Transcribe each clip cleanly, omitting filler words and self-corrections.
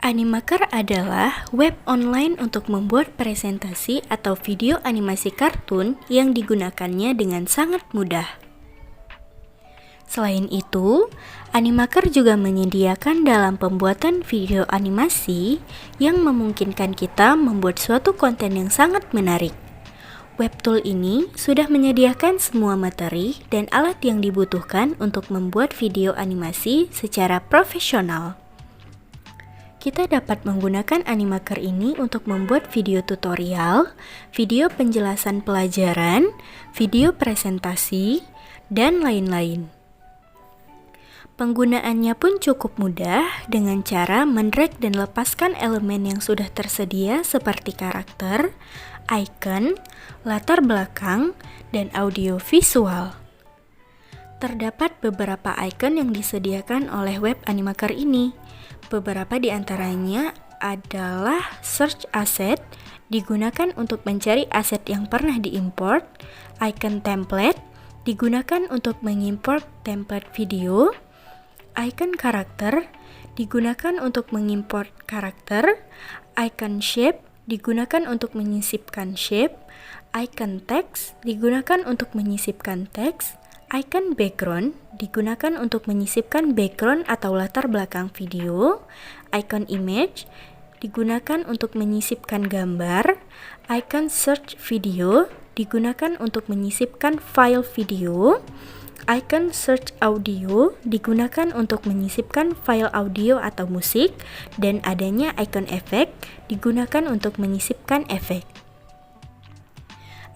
Animaker adalah web online untuk membuat presentasi atau video animasi kartun yang digunakannya dengan sangat mudah. Selain itu, Animaker juga menyediakan dalam pembuatan video animasi yang memungkinkan kita membuat suatu konten yang sangat menarik. Webtool ini sudah menyediakan semua materi dan alat yang dibutuhkan untuk membuat video animasi secara profesional. Kita dapat menggunakan Animaker ini untuk membuat video tutorial, video penjelasan pelajaran, video presentasi, dan lain-lain. Penggunaannya pun cukup mudah dengan cara mendrag dan lepaskan elemen yang sudah tersedia seperti karakter, icon, latar belakang, dan audio visual. Terdapat beberapa icon yang disediakan oleh web Animaker ini. Beberapa di antaranya adalah search asset, digunakan untuk mencari aset yang pernah diimport, icon template, digunakan untuk mengimport template video, icon karakter, digunakan untuk mengimport karakter, icon shape, digunakan untuk menyisipkan shape, icon text, digunakan untuk menyisipkan teks, icon background digunakan untuk menyisipkan background atau latar belakang video, icon image digunakan untuk menyisipkan gambar, icon search video digunakan untuk menyisipkan file video, icon search audio digunakan untuk menyisipkan file audio atau musik, dan adanya icon efek digunakan untuk menyisipkan efek.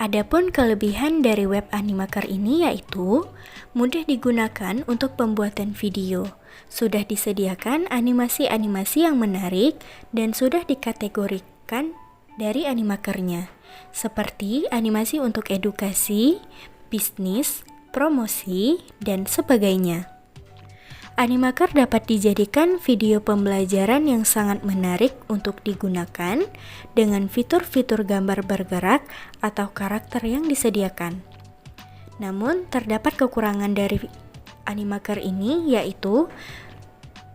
Adapun kelebihan dari web Animaker ini yaitu mudah digunakan untuk pembuatan video. Sudah disediakan animasi-animasi yang menarik dan sudah dikategorikan dari Animakernya, seperti animasi untuk edukasi, bisnis, promosi, dan sebagainya. Animaker dapat dijadikan video pembelajaran yang sangat menarik untuk digunakan dengan fitur-fitur gambar bergerak atau karakter yang disediakan. Namun, terdapat kekurangan dari Animaker ini yaitu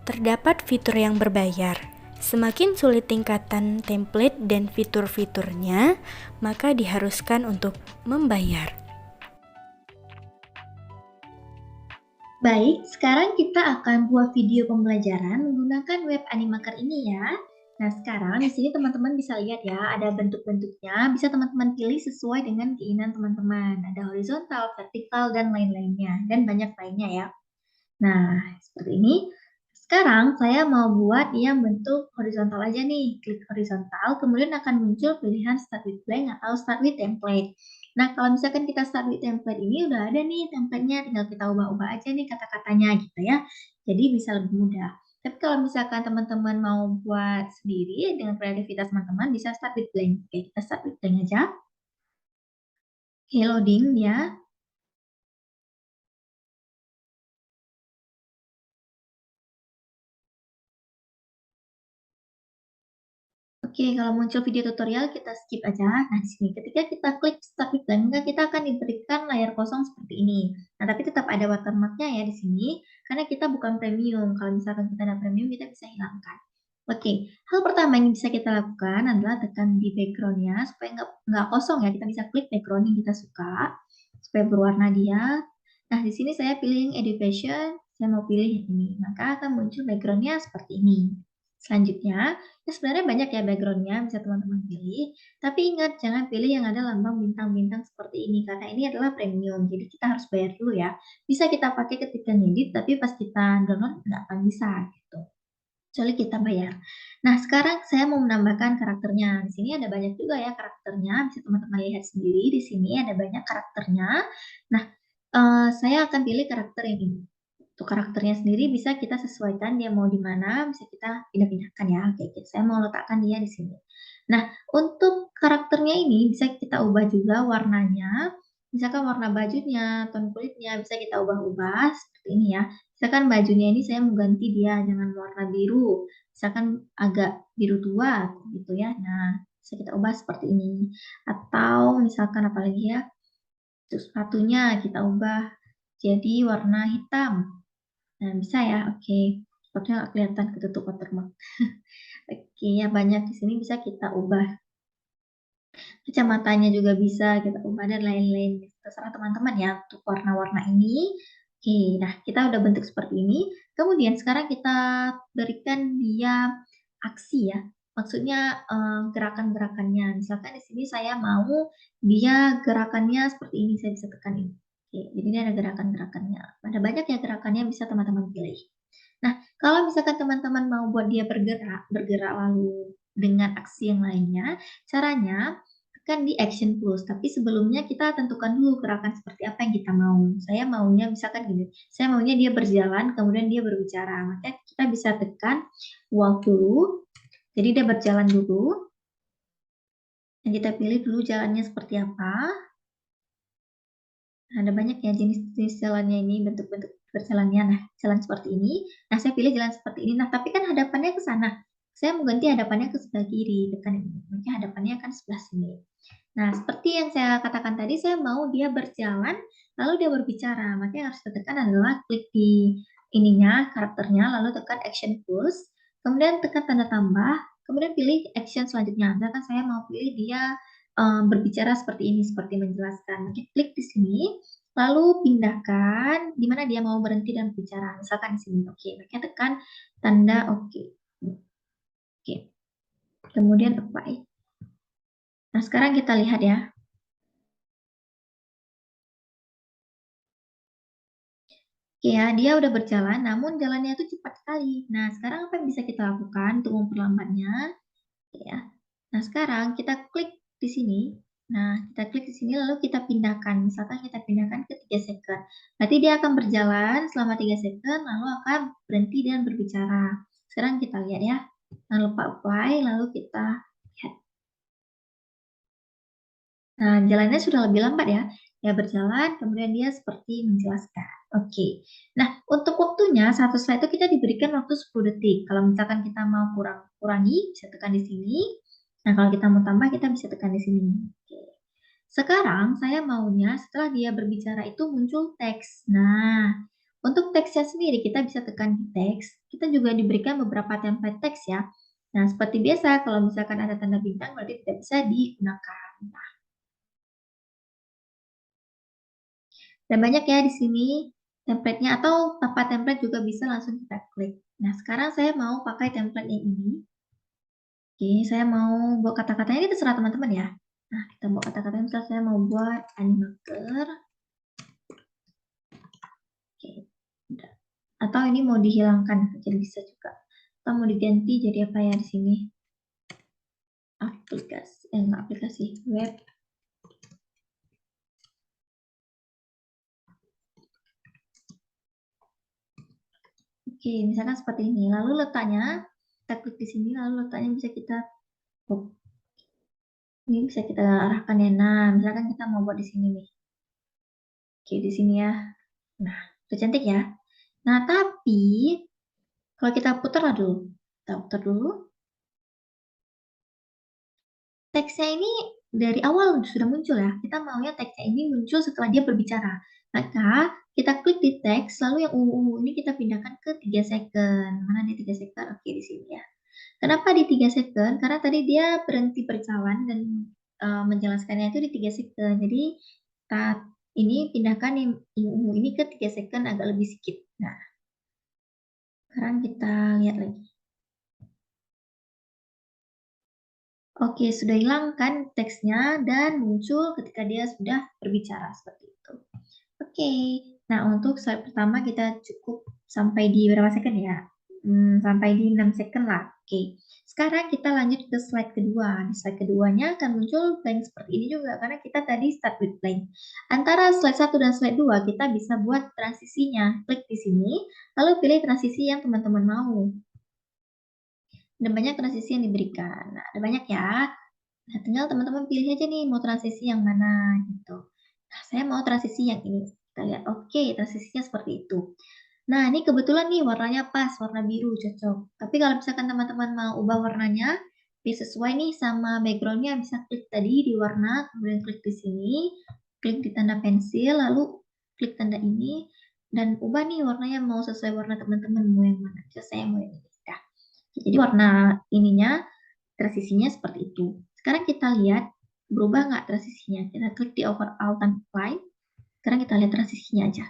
terdapat fitur yang berbayar. Semakin sulit tingkatan template dan fitur-fiturnya, maka diharuskan untuk membayar. Baik, sekarang kita akan buat video pembelajaran menggunakan web Animaker ini ya. Nah, sekarang di sini teman-teman bisa lihat ya, ada bentuk-bentuknya, bisa teman-teman pilih sesuai dengan keinginan teman-teman. Ada horizontal, vertikal, dan lain-lainnya, dan banyak lainnya ya. Nah, seperti ini. Sekarang saya mau buat yang bentuk horizontal aja nih. Klik horizontal, kemudian akan muncul pilihan start with blank atau start with template. Nah, kalau misalkan kita start with template ini udah ada nih template-nya, tinggal kita ubah-ubah aja nih kata-katanya gitu ya. Jadi bisa lebih mudah. Tapi kalau misalkan teman-teman mau buat sendiri dengan kreativitas teman-teman, bisa start with blank. Oke, kita start with blank aja. Oke, loading ya. Oke, kalau muncul video tutorial kita skip aja. Nah, di sini ketika kita klik start with blank, maka kita akan diberikan layar kosong seperti ini. Nah, tapi tetap ada watermark-nya ya di sini, karena kita bukan premium. Kalau misalkan kita ada premium, kita bisa hilangkan. Oke, hal pertama yang bisa kita lakukan adalah tekan di background-nya supaya nggak kosong ya. Kita bisa klik background yang kita suka supaya berwarna dia. Nah, di sini saya pilih yang education, saya mau pilih yang ini. Maka akan muncul background-nya seperti ini. Selanjutnya, ya sebenarnya banyak ya background-nya, bisa teman-teman pilih. Tapi ingat, jangan pilih yang ada lambang bintang-bintang seperti ini, karena ini adalah premium, jadi kita harus bayar dulu ya. Bisa kita pakai ketika ngedit, tapi pas kita download nggak akan bisa, gitu. Kecuali kita bayar. Nah, sekarang saya mau menambahkan karakternya. Di sini ada banyak juga ya karakternya, bisa teman-teman lihat sendiri. Di sini ada banyak karakternya. Nah, saya akan pilih karakter yang ini. Untuk karakternya sendiri bisa kita sesuaikan dia mau di mana, bisa kita pindah-pindahkan ya. Oke, saya mau letakkan dia di sini. Nah, untuk karakternya ini bisa kita ubah juga warnanya. Misalkan warna bajunya, tone kulitnya bisa kita ubah-ubah seperti ini ya. Misalkan bajunya ini saya mau ganti dia dengan warna biru. Misalkan agak biru tua gitu ya. Nah, bisa kita ubah seperti ini. Atau misalkan apalagi ya, untuk sepatunya kita ubah jadi warna hitam. Nah, bisa ya, oke. Sepertinya nggak kelihatan ketutup watermark. Oke, ya banyak di sini bisa kita ubah. Kacamatanya juga bisa kita ubah dan lain-lain. Terserah teman-teman ya untuk warna-warna ini. Oke, nah kita udah bentuk seperti ini. Kemudian sekarang kita berikan dia aksi ya. Maksudnya gerakan-gerakannya. Misalkan di sini saya mau dia gerakannya seperti ini, saya bisa tekan ini. Oke, jadi ini ada gerakan-gerakannya. Ada banyak ya gerakannya, bisa teman-teman pilih. Nah, kalau misalkan teman-teman mau buat dia bergerak lalu dengan aksi yang lainnya, caranya tekan di action plus, tapi sebelumnya kita tentukan dulu gerakan seperti apa yang kita mau. Saya maunya misalkan gini, saya maunya dia berjalan, kemudian dia berbicara. Maka kita bisa tekan walk dulu, jadi dia berjalan dulu. Dan kita pilih dulu jalannya seperti apa. Nah, ada banyak ya jenis-jenis jalannya ini, bentuk-bentuk berjalannya. Nah, jalan seperti ini. Nah, saya pilih jalan seperti ini. Nah, tapi kan hadapannya ke sana. Saya mau ganti hadapannya ke sebelah kiri, tekan ini. Maka hadapannya akan sebelah sini. Nah, seperti yang saya katakan tadi, saya mau dia berjalan, lalu dia berbicara. Maka yang harus ditekan adalah klik di ininya, karakternya, lalu tekan action plus, kemudian tekan tanda tambah, kemudian pilih action selanjutnya. Misalkan saya mau pilih dia berbicara seperti ini, seperti menjelaskan. Maka klik di sini, lalu pindahkan di mana dia mau berhenti dan bicara. Misalkan di sini, oke. Maka tekan tanda oke. Oke. Kemudian apply. Nah, sekarang kita lihat ya. Oke ya, dia udah berjalan, namun jalannya itu cepat sekali. Nah, sekarang apa yang bisa kita lakukan untuk memperlambatnya? Ya. Nah, sekarang kita klik di sini. Nah, kita klik di sini lalu kita pindahkan. Misalkan kita pindahkan ke 3 second. Berarti dia akan berjalan selama 3 second, lalu akan berhenti dan berbicara. Sekarang kita lihat ya. Jangan lupa apply, lalu kita lihat. Nah, jalannya sudah lebih lambat ya. Dia berjalan, kemudian dia seperti menjelaskan. Oke. Nah, untuk waktunya, satu slide itu kita diberikan waktu 10 detik. Kalau misalkan kita mau kurangi, bisa tekan di sini. Nah, kalau kita mau tambah, kita bisa tekan di sini. Oke. Sekarang, saya maunya setelah dia berbicara itu muncul teks. Nah, untuk teksnya sendiri, kita bisa tekan di teks. Kita juga diberikan beberapa template teks ya. Nah, seperti biasa, kalau misalkan ada tanda bintang, berarti tidak bisa digunakan. Dan banyak ya di sini template-nya, atau tanpa template juga bisa langsung kita klik. Nah, sekarang saya mau pakai template yang ini. Oke, saya mau buat kata-katanya, ini terserah teman-teman ya. Nah, kita buat kata-katanya, misalnya saya mau buat animaker. Oke, udah. Atau ini mau dihilangkan, jadi bisa juga. Atau mau diganti jadi apa ya di sini? Aplikasi, enggak aplikasi, web. Oke, misalkan seperti ini. Lalu letaknya, kita klik di sini, lalu letaknya bisa kita ini bisa kita arahkan ya. Nah, misalkan kita mau buat di sini nih. Oke, di sini ya. Nah, udah cantik ya. Nah, tapi kalau kita putar dulu. Kita putar dulu. Teksnya ini dari awal sudah muncul ya. Kita maunya teksnya ini muncul setelah dia berbicara. Maka kita klik di teks, lalu yang ungu-ungu ini kita pindahkan ke 3 second. Mana nih 3 second? Oke, di sini ya. Kenapa di 3 second? Karena tadi dia berhenti berjalan dan menjelaskannya itu di 3 second. Jadi saat ini pindahkan yang ungu ini ke 3 second agak lebih sedikit. Nah, sekarang kita lihat lagi. Oke, sudah hilang kan teksnya dan muncul ketika dia sudah berbicara seperti itu. Oke, nah untuk slide pertama kita cukup sampai di berapa second ya? Sampai di 6 second lah. Oke, sekarang kita lanjut ke slide kedua. Di slide keduanya akan muncul blank seperti ini juga karena kita tadi start with blank. Antara slide 1 dan slide 2 kita bisa buat transisinya. Klik di sini, lalu pilih transisi yang teman-teman mau. Ada banyak transisi yang diberikan. Nah, ada banyak ya. Nah, tinggal teman-teman pilih aja nih mau transisi yang mana gitu. Nah, saya mau transisi yang ini. Kita lihat, oke, transisinya seperti itu. Nah, ini kebetulan nih warnanya pas, warna biru cocok. Tapi kalau misalkan teman-teman mau ubah warnanya, biar sesuai nih sama backgroundnya, bisa klik tadi di warna, kemudian klik di sini, klik di tanda pensil, lalu klik tanda ini, dan ubah nih warnanya mau sesuai warna teman-teman mau yang mana. Bisa saya mau yang ini. Nah, Jadi warna ininya, transisinya seperti itu. Sekarang kita lihat berubah nggak transisinya. Kita klik di overall dan apply. Sekarang kita lihat transisinya aja.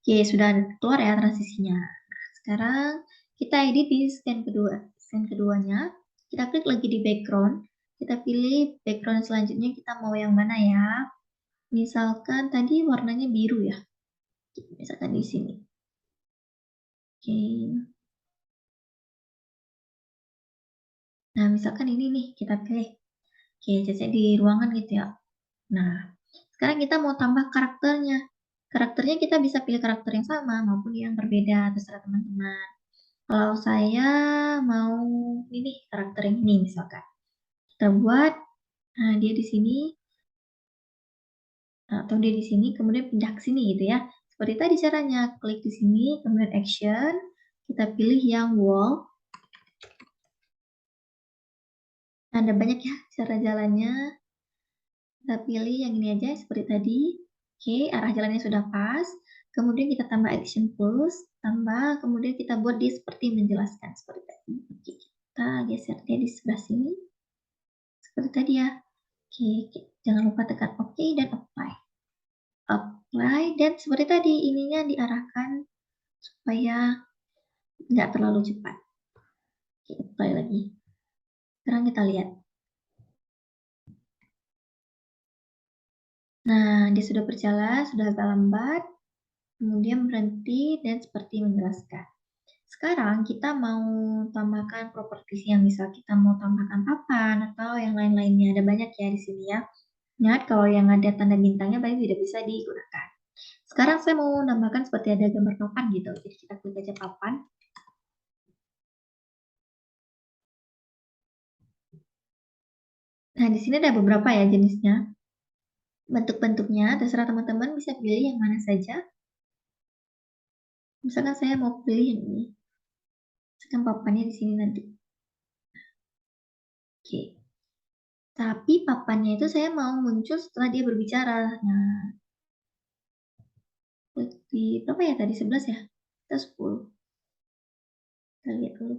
Oke, sudah keluar ya transisinya. Nah, sekarang kita edit di scan keduanya. Kita klik lagi di background. Kita pilih background selanjutnya kita mau yang mana ya. Misalkan tadi warnanya biru ya. Misalkan di sini. Oke. Nah, misalkan ini nih kita pilih. Oke, cc di ruangan gitu ya. Nah, sekarang kita mau tambah karakternya. Karakternya kita bisa pilih karakter yang sama maupun yang berbeda, terserah teman-teman. Kalau saya mau ini karakter yang ini misalkan. Kita buat, nah dia di sini, atau dia di sini, kemudian pindah ke sini gitu ya. Seperti tadi caranya, klik di sini, kemudian action, kita pilih yang wall. Ada banyak ya cara jalannya. Kita pilih yang ini aja seperti tadi. Oke, arah jalannya sudah pas. Kemudian kita tambah action plus, tambah, kemudian kita buat dia seperti menjelaskan seperti tadi. Oke, kita geser dia di sebelah sini. Seperti tadi ya. Oke, jangan lupa tekan OK dan apply. Apply, dan seperti tadi, ininya diarahkan supaya nggak terlalu cepat. Oke, apply lagi. Sekarang kita lihat. Nah, dia sudah berjalan, sudah agak lambat, kemudian berhenti, dan seperti menjelaskan. Sekarang kita mau tambahkan propertisnya, misal kita mau tambahkan papan atau yang lain-lainnya. Ada banyak ya di sini ya. Ingat kalau yang ada tanda bintangnya berarti tidak bisa digunakan. Sekarang saya mau nambahkan seperti ada gambar papan gitu. Jadi kita klik aja papan. Nah, di sini ada beberapa ya jenisnya. Bentuk-bentuknya terserah teman-teman bisa pilih yang mana saja. Misalkan saya mau pilih yang ini. Misalkan papannya di sini nanti. Oke. Tapi papannya itu saya mau muncul setelah dia berbicara. Nah, klik di berapa ya tadi? 11 ya? Kita 10. Kita lihat dulu.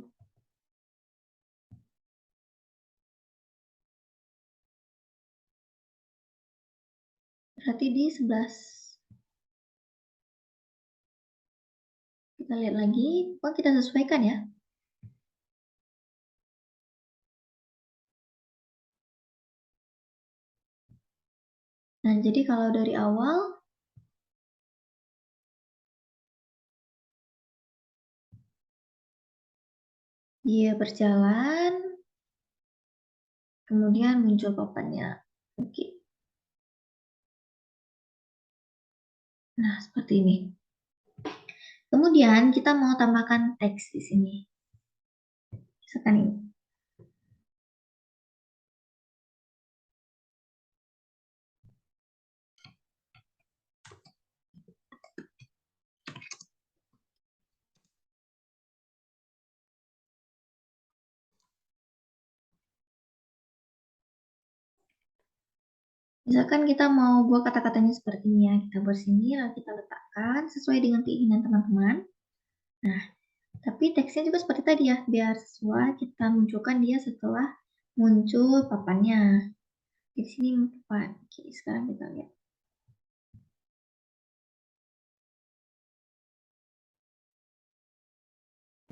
Berarti di 11. Kita lihat lagi. Oh, kita sesuaikan ya. Nah, jadi kalau dari awal, dia berjalan, kemudian muncul papannya. Oke. Nah, seperti ini. Kemudian kita mau tambahkan teks di sini. Misalkan ini. Misalkan kita mau buat kata-katanya seperti ini ya. Kita buat sini, lalu kita letakkan sesuai dengan keinginan teman-teman. Nah, tapi teksnya juga seperti tadi ya. Biar sesuai, kita munculkan dia setelah muncul papannya. Di sini papan. Oke, sekarang kita lihat.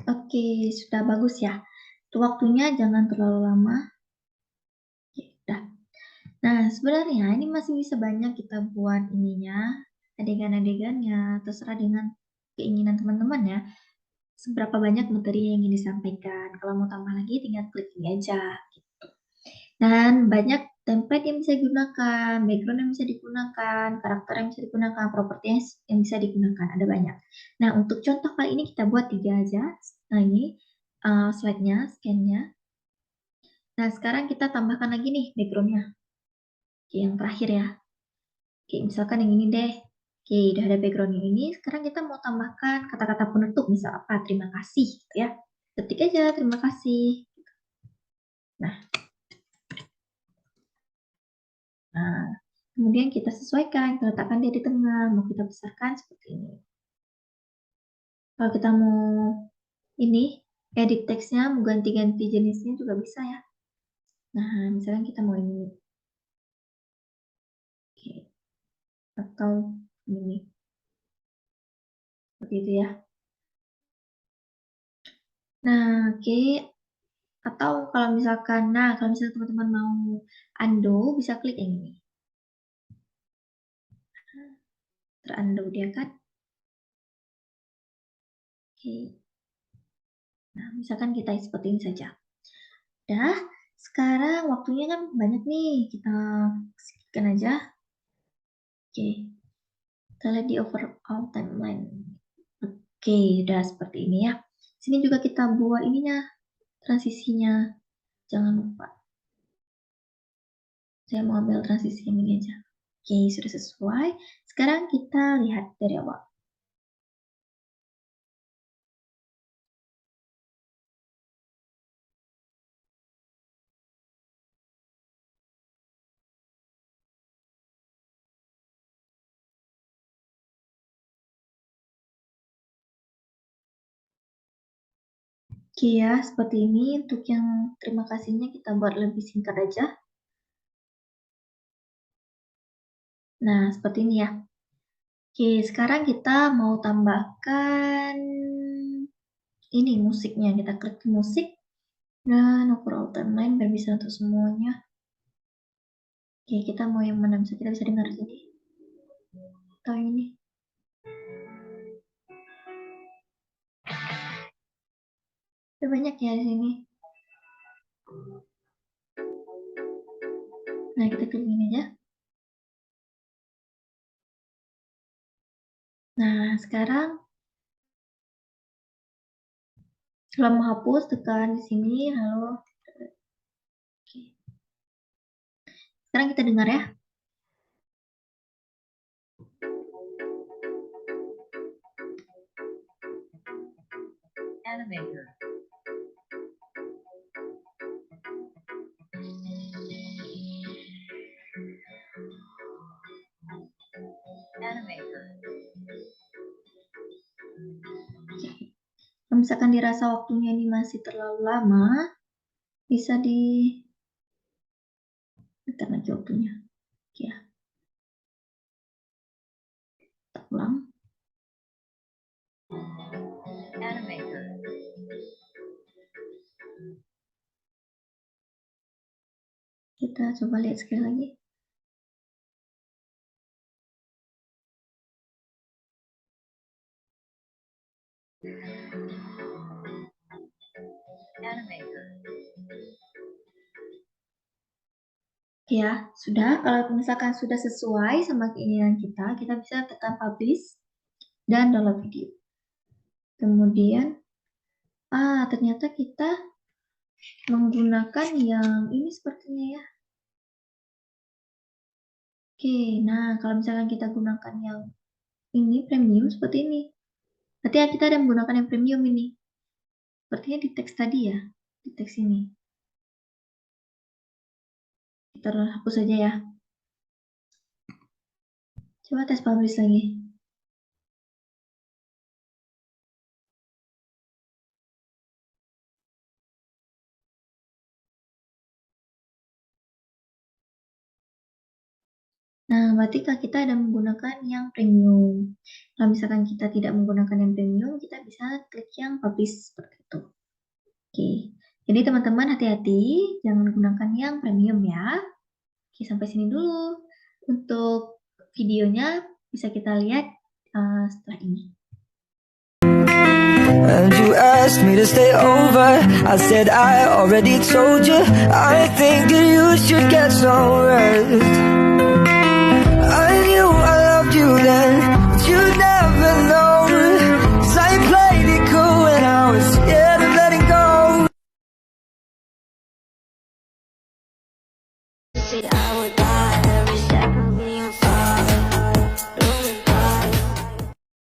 Oke, sudah bagus ya. Waktunya jangan terlalu lama. Oke, udah. Nah, sebenarnya ini masih bisa banyak kita buat ininya, adegan-adegannya, terserah dengan keinginan teman-teman ya. Seberapa banyak materi yang ingin disampaikan. Kalau mau tambah lagi, tinggal klik ini aja. Gitu. Dan banyak template yang bisa digunakan, background yang bisa digunakan, karakter yang bisa digunakan, properti yang bisa digunakan. Ada banyak. Nah, untuk contoh kali ini kita buat 3 aja. Nah, ini slide-nya, scan-nya. Nah, sekarang kita tambahkan lagi nih background-nya. Oke, yang terakhir ya. Oke, misalkan yang ini deh. Oke, udah ada background yang ini. Sekarang kita mau tambahkan kata-kata penutup. Misal apa? Terima kasih. Gitu ya. Ketik aja, terima kasih. Nah, kemudian kita sesuaikan. Kita letakkan dia di tengah. Mau kita besarkan seperti ini. Kalau kita mau ini edit teksnya, mau ganti-ganti jenisnya juga bisa ya. Nah, misalnya kita mau ini. Oke. Atau ini. Seperti itu ya. Nah, oke. Atau kalau misalkan teman-teman mau undo, bisa klik yang ini. Terundo dia kan. Oke. Nah, misalkan kita seperti ini saja. Dah, sekarang waktunya kan banyak nih. Kita skipkan aja. Oke. Kita lihat di overall timeline. Oke, udah seperti ini ya. Sini juga kita buat ininya, transisinya. Jangan lupa. Saya mau ambil transisi yang ini aja. Oke, sudah sesuai. Sekarang kita lihat dari awal. Oke ya, seperti ini. Untuk yang terima kasihnya kita buat lebih singkat aja. Nah, seperti ini ya. Oke, sekarang kita mau tambahkan ini musiknya. Kita klik musik dan overall timeline biar bisa untuk semuanya. Oke, kita mau yang mana? Kita bisa dengar sini. Atau yang ini. Ada banyak ya di sini. Nah, kita klik ini aja. Nah, sekarang kalau mau hapus, tekan di sini. Halo. Oke. Sekarang kita dengar ya. Animator. Animator. Kalau misalkan dirasa waktunya ini masih terlalu lama, bisa tekan lagi waktunya. Oke ya. Kita ulang. Animator. Kita coba lihat sekali lagi. Animator. Ya, sudah. Kalau misalkan sudah sesuai sama keinginan kita, kita bisa tekan publish dan download video. Kemudian, ternyata kita menggunakan yang ini sepertinya ya. Oke, nah kalau misalkan kita gunakan yang ini premium seperti ini. Berarti ya kita ada menggunakan yang premium ini. Sepertinya di teks tadi ya, di teks ini. Kita hapus saja ya. Coba tes publish lagi. Nah, berarti kita ada menggunakan yang premium. Kalau misalkan kita tidak menggunakan yang premium, kita bisa klik yang publish seperti itu. Oke, jadi teman-teman hati-hati, jangan gunakan yang premium ya. Oke, sampai sini dulu. Untuk videonya bisa kita lihat setelah ini. And you asked me to stay over. I said I already told you. I think that you should get some rest. I knew I loved you then, but you never know. 'Cause I played it cool when I was scared of letting go. I would